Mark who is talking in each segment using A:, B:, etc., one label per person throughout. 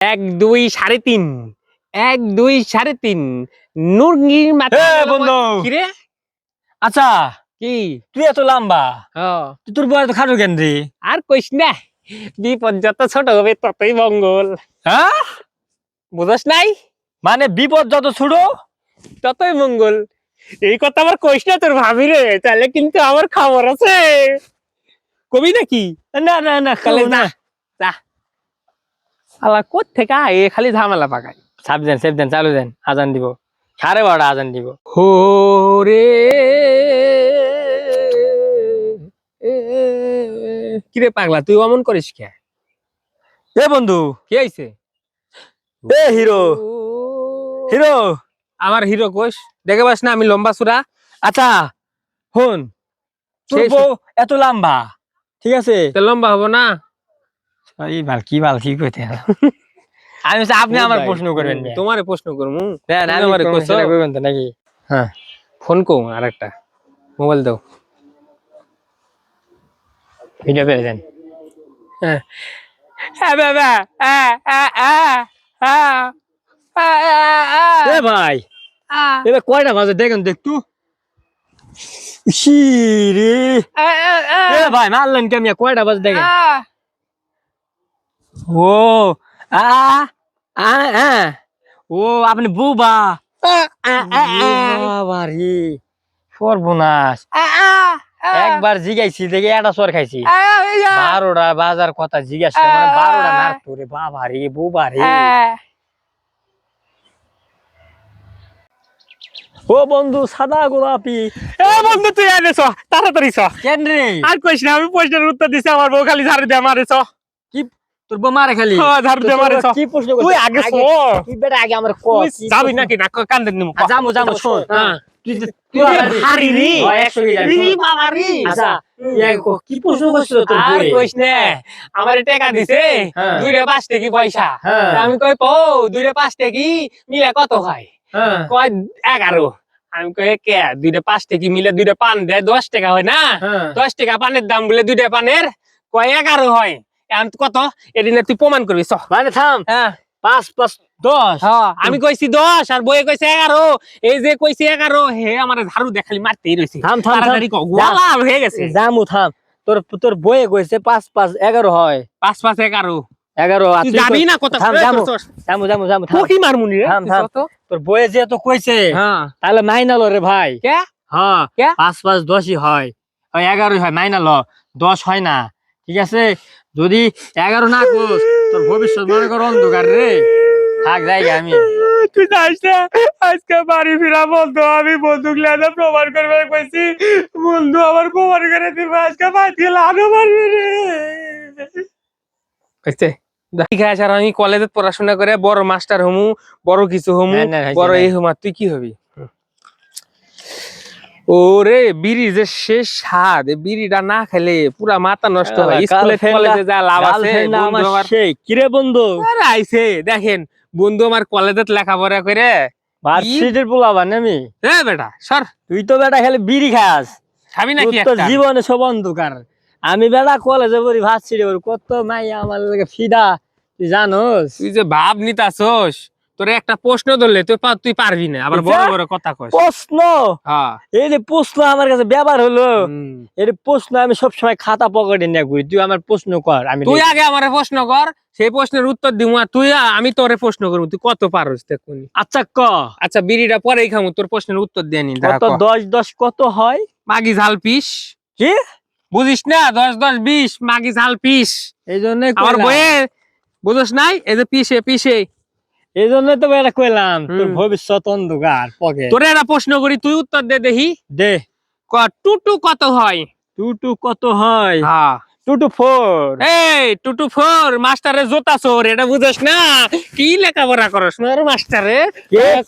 A: এক দুই সাড়ে তিন, এক দুই সাড়ে তিন। নুরগির মাথা
B: বন্ধু
A: কিরে?
B: আচ্ছা
A: কি
B: তুই এত লম্বা তুই তোর বয়স খাটো কেন রে?
A: আর কইস না, বিপদ যত ছোট হবে ততই মঙ্গল।
B: হ্যাঁ
A: বুঝস নাই?
B: মানে বিপদ যত ছোট
A: ততই মঙ্গল। এই কথা আমার কইস না তোর ভাবি রে, তাহলে কিন্তু আমার খবর আছে। কবি নাকি?
B: না না না
A: তাহলে যা যা। আলা কোথ থেকে আয় খালি ঝামেলা পাকায়।
B: সাবধান চালু দেন, আজান দিব 12:30 আজান দিব।
A: হো রে কিরে পাগলা, তুই অমন করিস কে?
B: এ বন্ধু
A: কি হইছে?
B: এ হিরো হিরো
A: আমার হিরো কোষ দেখে পাস না আমি লম্বা সুরা?
B: আচ্ছা হন তোর
A: সেই-
B: বউ এত লম্বা, ঠিক আছে?
A: তো লম্বা হবো না?
B: এই বাল কি কইতে আমি বলছি, আপনি আমার প্রশ্ন করবেন না।
A: তোমারে প্রশ্ন করমু?
B: দেন,
A: তুমি
B: আমি
A: আমারে
B: কোনো
A: কইছো?
B: সেটা করবেন তো নাকি?
A: হ্যাঁ, ফোন কর আরেকটা, মোবাইল দাও।
B: ভিডিও করে দেন।
A: হ্যাঁ হ্যাঁ বাবা,
B: এ ভাই এবার কয়টা বাজে দেখেন দেখতু। রে এ ভাই মারলেন কেমন, কয়টা বাজে দেখেন। ও আ আ আ ও আপনি বুবা বাবারে সর্বনাশ। একবার জিগাইছি দেখে একটা সর খাইছি। 12টা বাজার কথা জিজ্ঞাসা মানে 12টা না তোরে বাবারে বুবারে। ও বন্ধু সাদা গোলাপি।
A: এ বন্ধু তুই এনেছ তাড়াতাড়ি চ।
B: কেন রে?
A: আর কইস না, আমি প্রশ্নের উত্তর দিছি, আমার বউ খালি ঝাড়ু দিয়ে মারেছ।
B: কি তোর বউ মারে খালি?
A: ঝাড়ু দিয়ে মারেছ।
B: কি প্রশ্ন
A: তুই
B: করছিস?
A: আগে চ।
B: তুই বেটা আগে আমার ক।
A: তুই যাবি নাকি না কান্দে নিমু?
B: যামু শোন।
A: হ্যাঁ
B: তুই
A: তুই ভারী রে।
B: 100 কে যাবি।
A: ই বাবা রে।
B: আচ্ছা কি প্রশ্ন করছিস তোর
A: আর
B: বউয়ে?
A: কইস না, আমারে টাকা দিছে
B: হ্যাঁ।
A: 2 রে 5 টাকা পয়সা।
B: হ্যাঁ।
A: আমি কই পো 2 রে 5 টাকা মিলে কত হয়?
B: হ্যাঁ।
A: কয় 11। আমি কই কে 2 রে 5 টাকা মিলে 2 রে পান দেয় 10 টাকা হয় না?
B: হ্যাঁ।
A: 10 টাকা পানের দাম বলে 2 টা পানের কয় 11 হয়। এখন কত এদিনে তুই প্রমাণ করবি চ।
B: মানে থাম।
A: হ্যাঁ
B: 5 + 10।
A: হ্যাঁ আমি কইছি 10 আর বইয়ে কইছে 11। এই যে কইছে 11 হে আমারে ঝাড়ু দিয়ে খালি মারতেই রইছে।
B: থাম
A: তাড়াতাড়ি কও, গোলা হয়ে গেছে।
B: জামু থাম। তোর বইয়ে কইছে 5 + 5 = 11 হয়।
A: 5 5 11।
B: 11
A: তুই যাবি না কথা?
B: থাম জামু থাম।
A: কি মারমুনি রে?
B: থাম থাম। তোর বইয়ে যে তো কইছে
A: হ্যাঁ
B: তাহলে মাইনালো রে ভাই।
A: কে
B: হ্যাঁ
A: কে
B: 5 + 10 হয়। ওই 11 হয়, মাইনালো 10 হয় না, ঠিক আছে? যদি 11 না কোস তোর ভবিষ্যৎ মনে কর অন্ধকার রে। থাক জায়গা আমি।
A: তুই যাইস না আজকে বাড়ি ফিরা বন্ধু, আমি বন্ধু গেলে প্রমাণ করবে কইছি, বন্ধু আমার প্রমাণ করে দিবে আজকে বাড়ি লানো মারবে রে কইছে। ঠিক আছে, আর আমি কলেজে পড়াশোনা করে বড় মাস্টার হমু, বড় কিছু হমু,
B: না, না,
A: বড়
B: না।
A: এই হমু। আর তুই কি হবি? ওরে বিড়ি যে শেষ স্বাদ, এই বিড়িটা না খেলে পুরা মাথা নষ্ট হয়। স্কুলে কলেজে যা লাভ আছে। বন্ধু আমার
B: কিরে বন্ধু
A: আরে আইছে দেখেন, বন্ধু আমার কলেজে লেখাপড়া করে
B: ভার্সিটির পোলাবান আমি।
A: হ্যাঁ বেটা সর,
B: তুই তো বেটা খালি বিড়ি খাস,
A: খাবি
B: তোর
A: নাকি
B: তো
A: একটা?
B: জীবনে সব অন্ধকার। আমি বেটা কলেজে পড়ি, ভার্সিটি পড়ি, কত মাইয়া আমার লাগে ফিদা, তুই জানোস?
A: তুই যে ভাব নিতাছস, তোরে একটা প্রশ্ন ধরলে তুই পারবি না, আবার বড় বড় কথা কস।
B: প্রশ্ন
A: হ্যাঁ
B: এই যে প্রশ্ন আমার কাছে ব্যবহার হলো, এই প্রশ্ন আমি সবসময় খাতা পকেটে নিয়ে ঘুরি। তুই আমার প্রশ্ন কর, আমি
A: তুই আগে আমারে প্রশ্ন কর, সেই প্রশ্নের উত্তর দিমু। আর আমি তোরে প্রশ্ন করবো, তুই কত পারস দেখুনি।
B: আচ্ছা ক।
A: আচ্ছা বিড়িটা পরেই খামু, তোর প্রশ্নের উত্তর দিয়ে নি।
B: কত 10 10 কত হয়?
A: মাগি ঝাল পিস।
B: কি
A: বুঝিস না? 10 10 20 মাগি ঝাল পিস।
B: এই জন্য
A: আমার বইয়ে বুঝছ নাই? এই যে পিসে পিসে,
B: এই জন্য তো বেটা কইলাম তোর
A: হুম।
B: ভবিষ্যৎ অন্ধকার পকেট।
A: তোরে একটা প্রশ্ন করি, তুই উত্তর দে দেখি।
B: দে।
A: টুটু কত হয়?
B: টুটু কত হয়?
A: হ্যাঁ
B: টুটু 4।
A: এই টুটু 4 মাস্টারে জোতা চোর, এটা বুঝছ না? কি লেখাপড়া করস না মাস্টারে?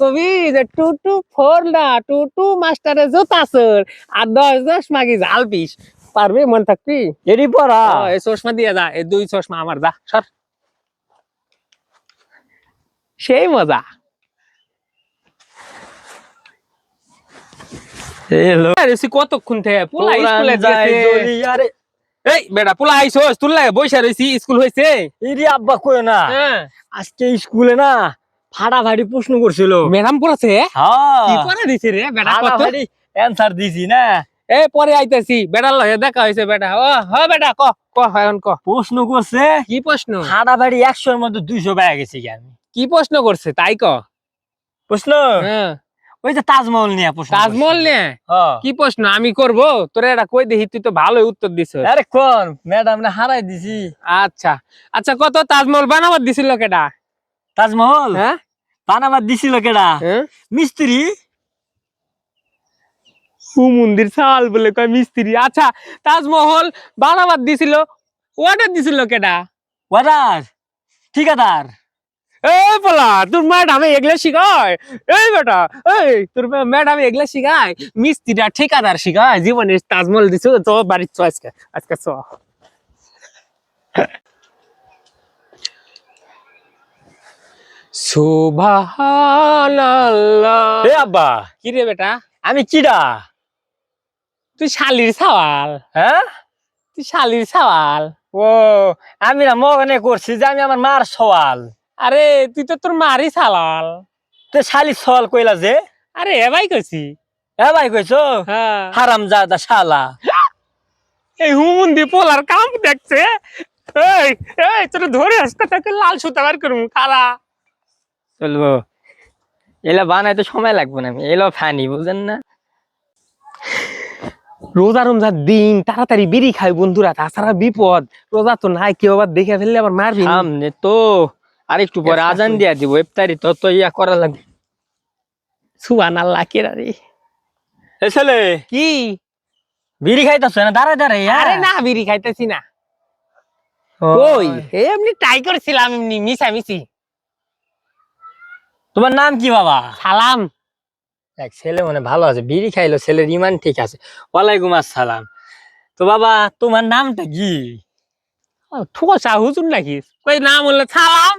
A: কবি যে টুটু 4 না, টুটু মাস্টারে জোতা চোর আর 10 10 মাগি ঝাল পিস। পারবে মন থাকবি?
B: এডি পড়া
A: এই চশমা দিয়ে যা, এই 2 চশমা আমার, যা সর। সেই মজা।
B: হ্যালো
A: কতক্ষণ থেকে পোলা স্কুলে
B: যায়
A: গেছে।
B: জলি আরে
A: এই বেটা পোলা আইছস তুই লাগে বইসা রইছি স্কুল হইছে
B: ইরি আব্বা কই না
A: হ্যাঁ
B: আজকে স্কুলে না ফাটাফাটি প্রশ্ন করছিল
A: ম্যাডাম পড়াছে কি
B: হ্যাঁ
A: পড়া দিছে রে বেটা কত
B: ফাটাফাটি অ্যানসার দিছি না
A: এ পরে আইতাছি বেটার লগে দেখা হইছে বেটা ও হ বেটা ক ক এখন ক
B: প্রশ্ন করছে
A: কি প্রশ্ন
B: ফাটাফাটি 100 এর মধ্যে 200 পাই গেছি কি আমি
A: কি প্রশ্ন করছে তাই ক
B: প্রশ্ন
A: হ্যাঁ
B: ওই যে তাজমহল নিয়ে প্রশ্ন
A: তাজমহল
B: করছে।
A: নিয়ে
B: হ্যাঁ
A: কি প্রশ্ন আমি করব তোরে এটা কই দেখি তুই তো ভালোই উত্তর দিছ
B: আরে কোন ম্যাডাম না হারাই দিছি
A: আচ্ছা আচ্ছা কত তাজমহল বানাবার দিছিল কেডা
B: তাজমহল
A: হ্যাঁ
B: বানাবার দিছিল কেডা
A: হ্যাঁ
B: মিস্ত্রি
A: মন্দির চাল বলে কয় মিস্ত্রি আচ্ছা তাজমহল বানাবার দিছিল অর্ডার দিছিল কেডা
B: ওয়াদার ঠিকাদার
A: এই বলা তোর ম্যাডামে এগুলা শিখায় এই বেটা এই তোর ম্যাডামে এগুলা শিখায় মিস্ত্রিটা ঠিকাদার শিখায় জীবনে তাজমহল দিছ তো বাড়ির চ আজকে আজকে চ সুবহানাল্লাহ
B: এ আব্বা
A: কি রে বেটা
B: আমি কিডা
A: তুই শালির সওয়াল
B: হ্যাঁ
A: তুই শালির সওয়াল
B: ও আমি না মনে করছি যে আমি আমার মার সওয়াল
A: আরে তুই তো তোর মারি সালাল
B: তো শালি সওয়াল কইলা যে
A: আরে এ ভাই কইছি
B: এ ভাই কইছো
A: হ্যাঁ
B: হারামজাদা শালা
A: এই হুমুন্দি পোলার কাম দেখছে এই এই তোর ধরে আসতে তাকে লাল সুতা বার করুম খালা
B: চলবো এলা বানাইতে সময় লাগবে না আমি এলো ফানি বুঝেন না
A: রোজা রমজার দিন তাড়াতাড়ি বিড়ি খাই বন্ধুরা তাছাড়া বিপদ রোজা তো নাই কেউ আবার দেখে ফেললে আবার মারবি
B: সামনে তো আরেকটু পরে আজান দিয়া দিব ইফতারি তো তো ইয়া করা লাগবে
A: সুবহানাল্লাহ কে রে
B: এ ছেলে
A: কি
B: বিড়ি খাইতাছ না দাঁড়ায় দাঁড়ায়
A: আরে না বিড়ি খাইতেছি না ওই এমনি ট্রাই করছিলাম এমনি মিশামিশি
B: তোমার নাম কি বাবা
A: সালাম
B: এক ছেলে মনে ভালো আছে বিড়ি খাইলো ছেলের ইমান ঠিক আছে ওয়ালাইকুম আসসালাম তো বাবা তোমার নামটা কি
A: ঠোসা হুজুর নাকি কই নাম হলো সালাম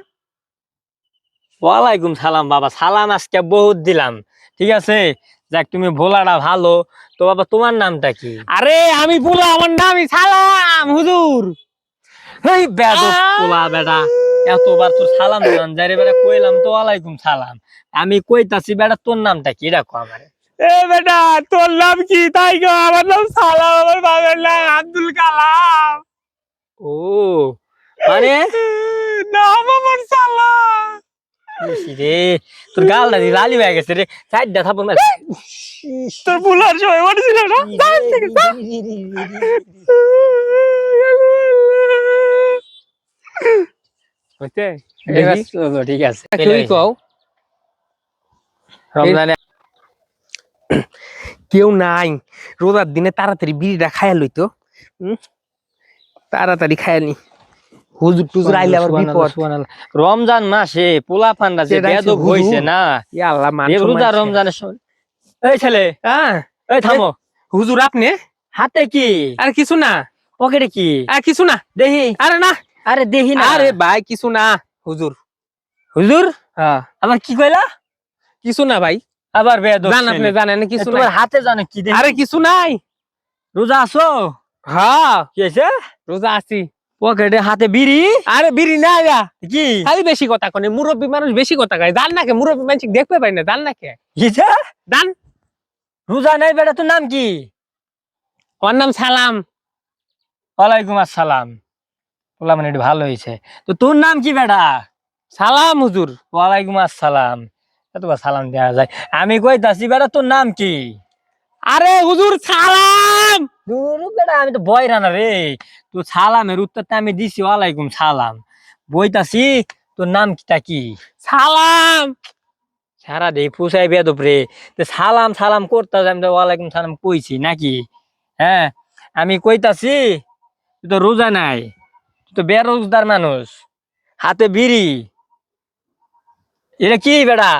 B: ওয়ালাইকুম সালাম বাবা সালাম আজকে বহুত দিলাম ঠিক আছে যাক তুমি ভোলাটা ভালো তো বাবা তোমার নামটা কি
A: আরে আমি বলা আমার নামই সালাম হুজুর
B: এই বেদব পোলা বেটা এতবার তো সালাম দিলাম যারে বেটা কইলাম তো ওয়ালাইকুম সালাম আমি কইতাছি বেটা তোর নামটা কি রাখো আমারে
A: এ বেটা তোর নাম কি তাই গো আমার নাম সালাম আমার বাবার নাম আব্দুল কালাম
B: ও মানে
A: নাম আমার সালাম
B: খুশি রে তোর গালটা দিয়ে লালি হয়ে গেছে রে সাইডটা থাপড় মার
A: তোর ভুলার সময় মনে ছিল না যাই থেকে যা। হইছে
B: এবার
A: দেখি
B: চলো, ঠিক আছে
A: তুই কও
B: রমজানে
A: কেউ নাই রোজার দিনে তাড়াতাড়ি বিড়িটা খায়া লইতো তাড়াতাড়ি খায়ানি হুজুর টুজুর আইলে আবার বিপদ
B: রমজান মাসে পোলা পান্ডা যে
A: সেটাই
B: বেদব
A: হুজুর।
B: হইছে না
A: ইয়া আল্লাহ মান
B: এ রোজা
A: সম্মান
B: রমজানের সময় এই ছেলে
A: হ্যাঁ
B: এই থামো
A: হুজুর আপনি
B: হাতে কি
A: আর কিছু না
B: পকেটে কি
A: আর কিছু না
B: দেখি
A: আরে না
B: আরে দেখি না
A: আরে ভাই কিছু না হুজুর
B: হুজুর
A: হ্যাঁ
B: আবার কি কইলা
A: কিছু না ভাই
B: আবার বেদব
A: জান আপনি
B: ছেলে।
A: জানেন কিছু
B: তোমার
A: নাই
B: হাতে জানো কি দেখি
A: আরে কিছু নাই
B: রোজা আছো
A: হ্যাঁ
B: কি হয়েছে
A: রোজা আছি
B: পকেটে হাতে বিড়ি
A: আরে বিড়ি না যা
B: কি
A: খালি বেশি কথা কনে মুরব্বী মানুষ বেশি কথা কয় জান না কে মুরব্বী মানুষ দেখতে পাই না জান না কে
B: কিছে
A: জান
B: রোজা নাই বেটা তোর নাম কি
A: ওর নাম সালাম
B: ওয়ালাইকুম আসসালাম পোলা মানে একটু ভালো হয়েছে তো তোর নাম কি বেটা
A: সালাম হুজুর
B: ওয়ালাইকুম আসসালাম এতবার সালাম দেওয়া যায় আমি কইতাছি বেটা তোর নাম কি
A: আরে হুজুর সালাম
B: দূর বেটা আমি তো বই রানা রে তুই সালামের উত্তরটা আমি দিছি ওয়ালাইকুম সালাম বইতাছি তোর নাম কিটা কি
A: সালাম
B: সারা দে ফুসাই বেদব রে তো সালাম সালাম করতাস আমি তো ওয়ালাইকুম সালাম কইছি নাকি হ্যাঁ আমি কইতাছি তুই তো রোজা নাই তুই তো বেরোজগার মানুষ হাতে বিড়ি এটা কি বেটা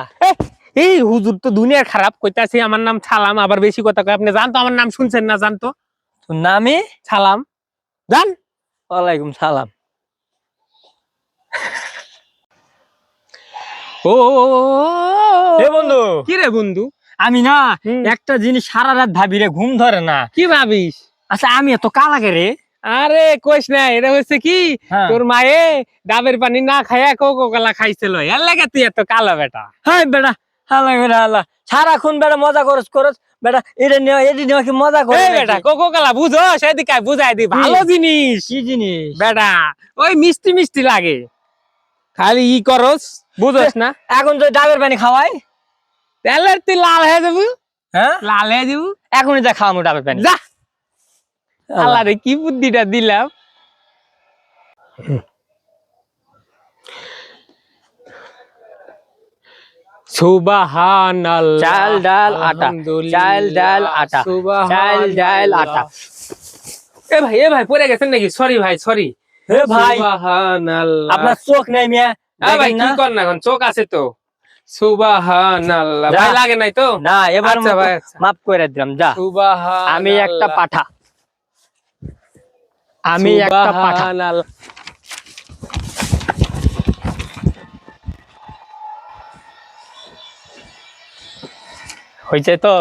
A: এই হুজুর তো দুনিয়া খারাপ কইতাছি আমার নাম সালাম আবার বেশি কথা কয় আপনি জানতো আমার নাম শুনছেন না জানতো
B: তোর নামে
A: সালাম জান
B: ওয়ালাইকুম সালাম
A: ও
B: এ বন্ধু
A: কি রে বন্ধু
B: আমি না
A: হুম।
B: একটা জিনিস সারা রাত ভাবি রে ঘুম ধরে না
A: কি ভাবিস
B: আচ্ছা আমি এত কালাকে রে
A: আরে কইস না, এটা হচ্ছে কি
B: হ্যাঁ।
A: তোর মায়ে ডাবের পানি না খায়া কোকো কোলা খাইছিল, এর লাগে তুই এত কালো বেটা।
B: হাই বেটা, হালা বেটা হালা, সারাক্ষণ বেটা মজা করস বেটা, এটা নেওয়া কি মজা করে
A: এই
B: নাকি?
A: বেটা কোকো কোলা বুঝো, সেদিকে বুঝাই দি, ভালো জিনিস
B: কি জিনিস?
A: বেটা, ওই মিষ্টি মিষ্টি লাগে, খালি ই করস, বুঝোস না।
B: এখন তো ডাবের পানি খাওয়াই,
A: তাহলে তুই লাল হয়ে যাবি,
B: হ্যাঁ
A: লাল হয়ে যাবি।
B: এখনই যা খাওয়াবো ডাবের পানি।
A: যা, আল্লাহ রে কি বুদ্ধিটা দিলাম। সুবহানাল্লাহ,
B: চাল ডাল আটা, চাল ডাল আটা, চাল ডাল আটা।
A: এ ভাই পড়ে গেছেন নাকি? সরি ভাই, সরি।
B: হে ভাই,
A: সুবহানাল্লাহ।
B: আপনার চোখ নাই মিয়া?
A: ভাই
B: দেখেন
A: কি
B: না?
A: কর না, এখন চোখ আছে তো। সুবহানাল্লাহ।
B: যা।
A: ভাই লাগে নাই তো?
B: না, এবার
A: আচ্ছা ভাই, আচ্ছা।
B: মাফ করে দিলাম, যা।
A: সুবহানাল্লাহ।
B: আমি একটা পাঠা, আমি একটা পাঠা।
A: সুবহানাল্লাহ।
B: হয়েছে তো?